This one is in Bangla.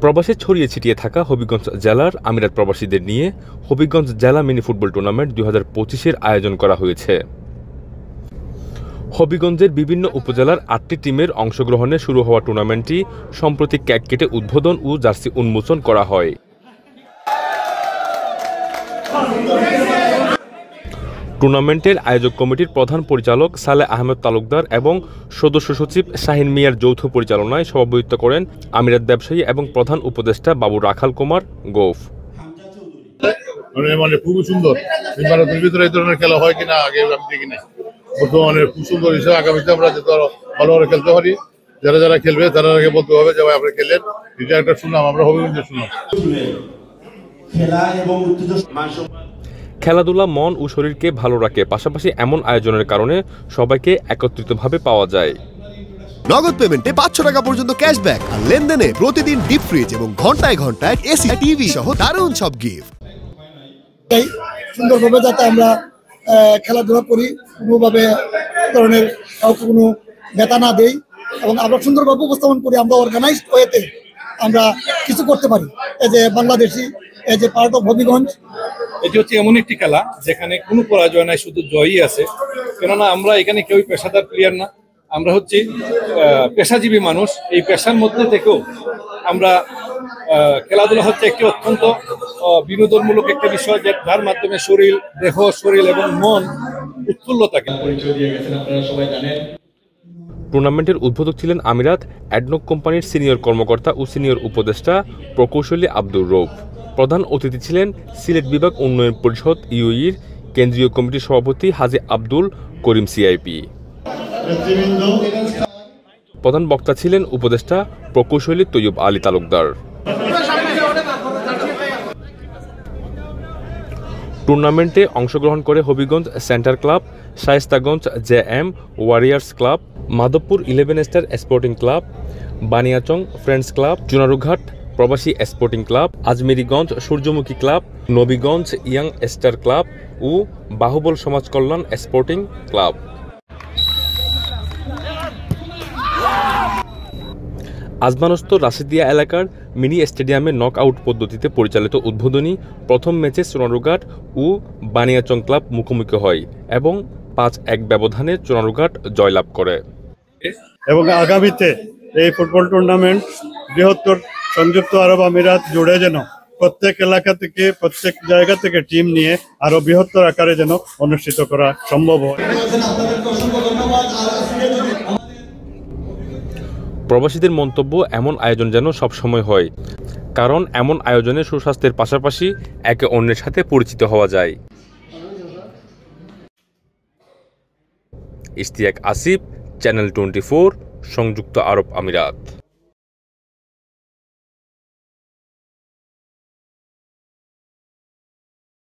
প্রবাসে ছড়িয়ে ছিটিয়ে থাকা হবিগঞ্জ জেলার আমিরাত প্রবাসীদের নিয়ে হবিগঞ্জ জেলা মিনি ফুটবল টুর্নামেন্ট 2025-এর আয়োজন করা হয়েছে। হবিগঞ্জের বিভিন্ন উপজেলার 8টি টিমের অংশগ্রহণে শুরু হওয়া টুর্নামেন্টটি সম্প্রতি কেক কেটে উদ্বোধন ও জার্সি উন্মোচন করা হয়। টুর্নামেন্টের আয়োজক কমিটির প্রধান পরিচালক সালেহ আহমেদ তালুকদার এবং সদস্য সচিব শাহিন মিয়ার যৌথ পরিচালনায় সভাপতিত্ব করেন আমিরাত ব্যবসায়ী এবং প্রধান উপদেষ্টা বাবু রাখাল কুমার গৌফ। খুবই সুন্দর ভারতের ভিতরে এই ধরনের খেলা হয় কিনা আগে আমি দেখি না, বর্তমানে খুব সুন্দর হিসেবে আগামীতে আমরা যাতে ভালো করে খেলতে পারি। যারা যারা খেলবে তারা আগে বলতে হবে যে ভাই আপনারা খেলেন, এটা একটা সুনাম, আমরা হবিগঞ্জে সুনাম। খেলাধুলা মন ও শরীরকে ভালো রাখে, পাশাপাশি এমন আয়োজনের কারণে সবাইকে একত্রিতভাবে পাওয়া যায়। নগদ পেমেন্টে 500 টাকা পর্যন্ত ক্যাশব্যাক আর লেনদেনে প্রতিদিন ডিপ ফ্রিজ এবং ঘন্টায় ঘন্টায় এসি টিভি সহ দারুণ সব গিফট। সুন্দরভাবে যাতে আমরা খেলাধুলা করি, কোনোভাবে ধরনের কাউকে কোনো ব্যথা না দেই এবং আমরা সুন্দরভাবে উপস্থাপন করি, আমরা অর্গানাইজড ওয়েতে আমরা কিছু করতে পারি। এই যে বাংলাদেশি, এই যে পার্ট অফ হবিগঞ্জ, এটি হচ্ছে এমন একটি খেলা যেখানে কোনো পরাজয় নাই, শুধু জয়ই আছে। কেননা আমরা এখানে কেউ পেশাদার প্লেয়ার না, আমরা হচ্ছে পেশাজীবী মানুষ। এই পেশার মধ্যে থেকেও আমরা খেলাধুলা হচ্ছে একটি অত্যন্ত বিনোদনমূলক একটা বিষয়, যার মাধ্যমে দেহ শরীর এবং মন উৎফুল্ল থাকে। টুর্নামেন্টের উদ্বোধক ছিলেন আমিরাত অ্যাডনক কোম্পানির সিনিয়র কর্মকর্তা ও সিনিয়র উপদেষ্টা প্রকৌশলী আব্দুর রৌফ। প্রধান অতিথি ছিলেন সিলেট বিভাগ উন্নয়ন পরিষদ ইউইর কেন্দ্রীয় কমিটির সভাপতি হাজী আব্দুল করিম সিআইপি। প্রধান বক্তা ছিলেন উপদেষ্টা প্রকৌশলী তৈয়ব আলী তালুকদার। টুর্নামেন্টে অংশগ্রহণ করে Habiganj center club, Shayestaganj JM warriors club, Madhabpur 11 star sporting club, Baniachong friends club, Chunarughat Probashi sporting club, Ajmiriganj Surjomukhi club, Nabiganj young star club ও বাহুবল সমাজ কল্যাণ স্পোর্টিং ক্লাব। আজমানস্থ রাশিদিয়া এলাকার মিনি স্টেডিয়ামে নক আউট পদ্ধতিতে পরিচালিত উদ্বোধনী প্রথম ম্যাচে চুনারুঘাট ও বানিয়াচং ক্লাব মুখোমুখি হয় এবং 5-1 ব্যবধানে চুনারুঘাট জয়লাভ করে। এবং আগামীতে এই ফুটবল টুর্নামেন্ট বৃহত্তর সংযুক্ত আরব আমিরাত জুড়ে যেন প্রত্যেক এলাকা থেকে, প্রত্যেক জায়গা থেকে টিম নিয়ে আরো বৃহত্তর আকারে যেন অনুষ্ঠিত করা সম্ভব হয়। প্রবাসীদের মন্তব্য, এমন আয়োজন যেন সবসময় হয়, কারণ এমন আয়োজনে সুস্বাস্থ্যের পাশাপাশি একে অন্যের সাথে পরিচিত হওয়া যায়। ইশতিয়াক আসিফ, চ্যানেল 24, সংযুক্ত আরব আমিরাত।